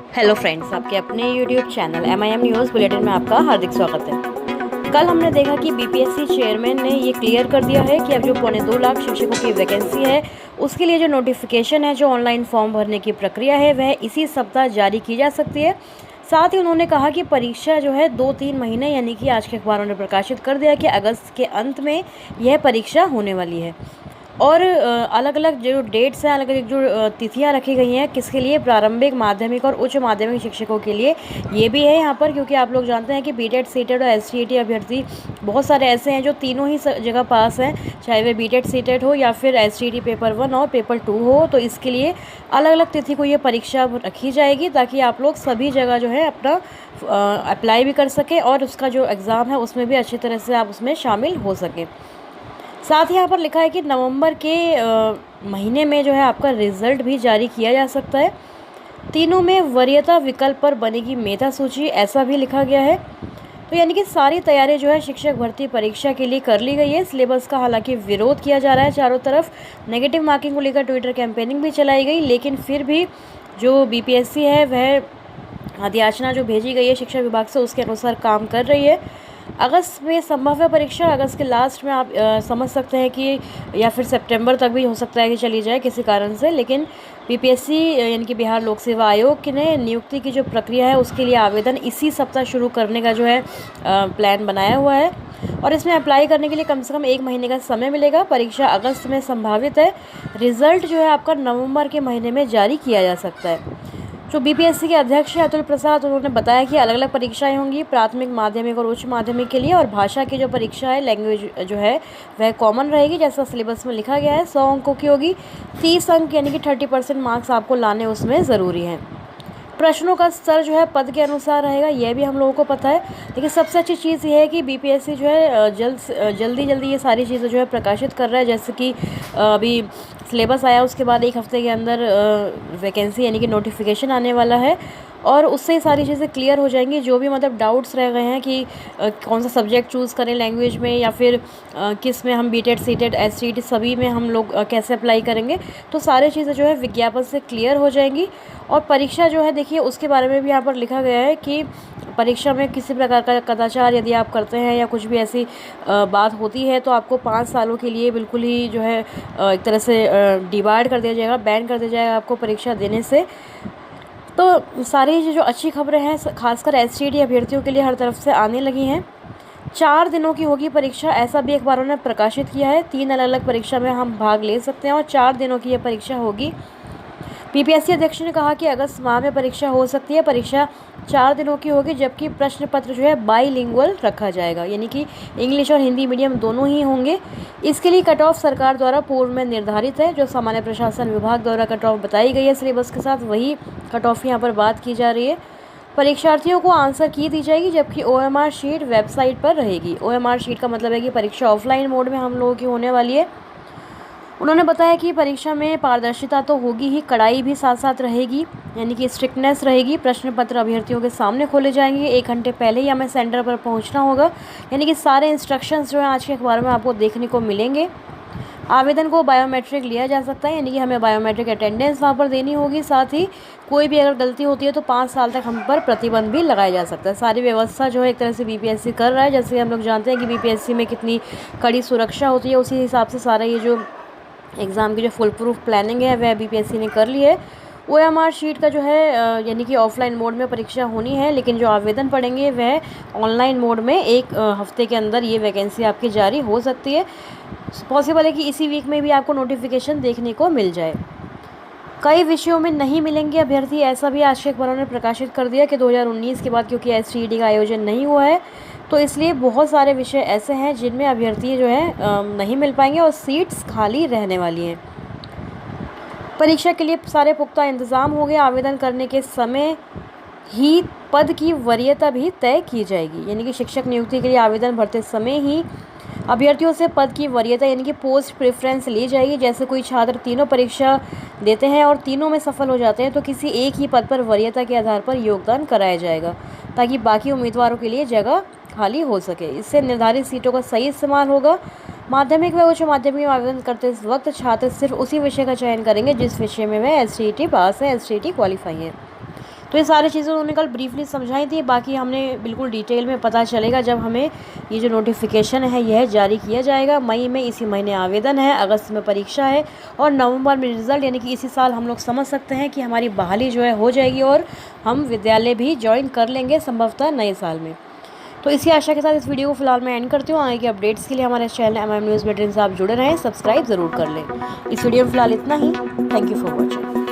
Hello friends, आपके अपने YouTube channel MIM news bulletin में आपका हार्दिक स्वागत है। कल हमने देखा कि BPSC चेयरमैन ने ये क्लियर कर दिया है कि अब जो 2.25 लाख शिक्षकों की वैकेंसी है उसके लिए जो नोटिफिकेशन है, जो ऑनलाइन फॉर्म भरने की प्रक्रिया है, वह इसी सप्ताह जारी की जा सकती है। साथ ही उन्होंने कहा कि परीक्षा जो है 2-3 महीने, यानी कि आज के अखबारों ने प्रकाशित कर दिया कि अगस्त के अंत में यह परीक्षा होने वाली है। और अलग अलग जो डेट्स हैं, अलग अलग जो तिथियां रखी गई हैं किसके लिए, प्रारंभिक, माध्यमिक और उच्च माध्यमिक शिक्षकों के लिए ये भी है यहाँ पर। क्योंकि आप लोग जानते हैं कि बीटेट, सीटेट और STET अभ्यर्थी बहुत सारे ऐसे हैं जो तीनों ही जगह पास हैं, चाहे वे बीटेट, सीटेट हो या फिर STET पेपर 1 और पेपर 2 हो। तो इसके लिए अलग अलग तिथि को ये परीक्षा रखी जाएगी ताकि आप लोग सभी जगह जो है अपना अप्लाई भी कर सकें और उसका जो एग्ज़ाम है उसमें भी अच्छी तरह से आप उसमें शामिल हो सकें। साथ ही यहाँ पर लिखा है कि नवंबर के महीने में जो है आपका रिज़ल्ट भी जारी किया जा सकता है। तीनों में वरीयता विकल्प पर बनेगी मेधा सूची, ऐसा भी लिखा गया है। तो यानी कि सारी तैयारी जो है शिक्षक भर्ती परीक्षा के लिए कर ली गई है। सिलेबस का हालांकि विरोध किया जा रहा है चारों तरफ, नेगेटिव मार्किंग को लेकर ट्विटर कैंपेनिंग भी चलाई गई, लेकिन फिर भी जो BPSC है वह अधियाचना जो भेजी गई है शिक्षा विभाग से उसके अनुसार काम कर रही है। अगस्त में संभव है परीक्षा, अगस्त के लास्ट में आप समझ सकते हैं कि, या फिर सितंबर तक भी हो सकता है कि चली जाए किसी कारण से। लेकिन BPSC यानी कि बिहार लोक सेवा आयोग ने नियुक्ति की जो प्रक्रिया है उसके लिए आवेदन इसी सप्ताह शुरू करने का जो है प्लान बनाया हुआ है और इसमें अप्लाई करने के लिए कम से कम 1 महीने का समय मिलेगा। परीक्षा अगस्त में संभावित है। रिज़ल्ट जो है आपका नवंबर के महीने में जारी किया जा सकता है। जो BPSC के अध्यक्ष हैं अतुल प्रसाद, उन्होंने बताया कि अलग अलग परीक्षाएं होंगी, प्राथमिक, माध्यमिक और उच्च माध्यमिक के लिए। और भाषा की जो परीक्षा है, लैंग्वेज जो है वह कॉमन रहेगी, जैसा सिलेबस में लिखा गया है। 100 अंकों की होगी, 30 अंक यानी कि 30% मार्क्स आपको लाने उसमें ज़रूरी हैं। प्रश्नों का स्तर जो है पद के अनुसार रहेगा, यह भी हम लोगों को पता है। लेकिन सबसे अच्छी चीज़ ये है कि BPSC जो है जल्दी ये सारी चीज़ें जो है प्रकाशित कर रहा है। जैसे कि अभी सिलेबस आया उसके बाद 1 हफ्ते के अंदर वैकेंसी यानी कि नोटिफिकेशन आने वाला है और उससे ही सारी चीज़ें क्लियर हो जाएंगी। जो भी मतलब डाउट्स रह गए हैं कि कौन सा सब्जेक्ट चूज़ करें लैंग्वेज में, या फिर किस में हम बीटेट, सीटेट, STET सभी में हम लोग कैसे अप्लाई करेंगे, तो सारी चीज़ें जो है विज्ञापन से क्लियर हो जाएंगी। और परीक्षा जो है देखिए उसके बारे में भी यहाँ पर लिखा गया है कि परीक्षा में किसी प्रकार का कदाचार यदि आप करते हैं या कुछ भी ऐसी बात होती है तो आपको 5 सालों के लिए बिल्कुल ही जो है एक तरह से डिबार्ड कर दिया जाएगा, बैन कर दिया जाएगा आपको परीक्षा देने से। तो सारी जो अच्छी खबरें हैं खासकर STET अभ्यर्थियों के लिए हर तरफ से आने लगी हैं। 4 दिनों की होगी परीक्षा, ऐसा भी अखबारों ने प्रकाशित किया है। 3 अलग अलग परीक्षा में हम भाग ले सकते हैं और 4 दिनों की यह परीक्षा होगी। BPSC अध्यक्ष ने कहा कि अगस्त माह में परीक्षा हो सकती है। परीक्षा 4 दिनों की होगी, जबकि प्रश्न पत्र जो है बाईलिंगुअल रखा जाएगा, यानी कि इंग्लिश और हिंदी मीडियम दोनों ही होंगे। इसके लिए कट ऑफ सरकार द्वारा पूर्व में निर्धारित है। जो सामान्य प्रशासन विभाग द्वारा कट ऑफ बताई गई है सिलेबस के साथ, वही कट ऑफ यहाँ पर बात की जा रही है। परीक्षार्थियों को आंसर की दी जाएगी, जबकि OMR शीट वेबसाइट पर रहेगी। OMR शीट का मतलब है कि परीक्षा ऑफलाइन मोड में हम लोगों की होने वाली है। उन्होंने बताया कि परीक्षा में पारदर्शिता तो होगी ही, कड़ाई भी साथ साथ रहेगी, यानी कि स्ट्रिक्टनेस रहेगी। प्रश्न पत्र अभ्यर्थियों के सामने खोले जाएंगे, 1 घंटे पहले ही हमें सेंटर पर पहुंचना होगा, यानी कि सारे इंस्ट्रक्शंस जो हैं आज के अखबार में आपको देखने को मिलेंगे। आवेदन को बायोमेट्रिक लिया जा सकता है, यानी कि हमें बायोमेट्रिक अटेंडेंस वहाँ पर देनी होगी। साथ ही कोई भी अगर गलती होती है तो 5 साल तक हम पर प्रतिबंध भी लगाया जा सकता है। सारी व्यवस्था जो है एक तरह से BPSC कर रहा है। जैसे हम लोग जानते हैं कि BPSC में कितनी कड़ी सुरक्षा होती है, उसी हिसाब से सारा ये जो एग्ज़ाम की जो फुल प्रूफ प्लानिंग है वह BPSC ने कर ली है। OMR शीट का जो है यानी कि ऑफलाइन मोड में परीक्षा होनी है, लेकिन जो आवेदन पड़ेंगे वह ऑनलाइन मोड में 1 हफ्ते के अंदर ये वैकेंसी आपकी जारी हो सकती है। पॉसिबल है कि इसी वीक में भी आपको नोटिफिकेशन देखने को मिल जाए। कई विषयों में नहीं मिलेंगे अभ्यर्थी, ऐसा भी आज के अखबारों ने प्रकाशित कर दिया कि 2019 के बाद क्योंकि STET का आयोजन नहीं हुआ है तो इसलिए बहुत सारे विषय ऐसे हैं जिनमें अभ्यर्थी जो है नहीं मिल पाएंगे और सीट्स खाली रहने वाली हैं। परीक्षा के लिए सारे पुख्ता इंतज़ाम हो गए। आवेदन करने के समय ही पद की वरीयता भी तय की जाएगी, यानी कि शिक्षक नियुक्ति के लिए आवेदन भरते समय ही अभ्यर्थियों से पद की वरीयता यानी कि पोस्ट प्रेफरेंस ली जाएगी। जैसे कोई छात्र तीनों परीक्षा देते हैं और तीनों में सफल हो जाते हैं तो किसी एक ही पद पर वरीयता के आधार पर योगदान कराया जाएगा ताकि बाकी उम्मीदवारों के लिए जगह खाली हो सके। इससे निर्धारित सीटों का सही इस्तेमाल होगा। माध्यमिक व उच्च माध्यमिक में आवेदन करते वक्त छात्र सिर्फ उसी विषय का चयन करेंगे जिस विषय में वह STET पास है, STET क्वालिफाई है। तो ये सारी चीज़ें उन्होंने कल ब्रीफली समझाई थी, बाकी हमने बिल्कुल डिटेल में पता चलेगा जब हमें ये जो नोटिफिकेशन है यह जारी किया जाएगा। मई में इसी महीने आवेदन है, अगस्त में परीक्षा है और नवंबर में रिज़ल्ट, यानी कि इसी साल हम लोग समझ सकते हैं कि हमारी बहाली जो है हो जाएगी और हम विद्यालय भी ज्वाइन कर लेंगे संभवतः नए साल में। तो इसी आशा के साथ इस वीडियो को फिलहाल मैं एंड करती हूँ। आगे के अपडेट्स के लिए हमारे चैनल एमआईएम न्यूज़ बुलेटिन से आप जुड़े रहें, सब्सक्राइब ज़रूर कर लें। इस वीडियो में फिलहाल इतना ही। Thank you for watching.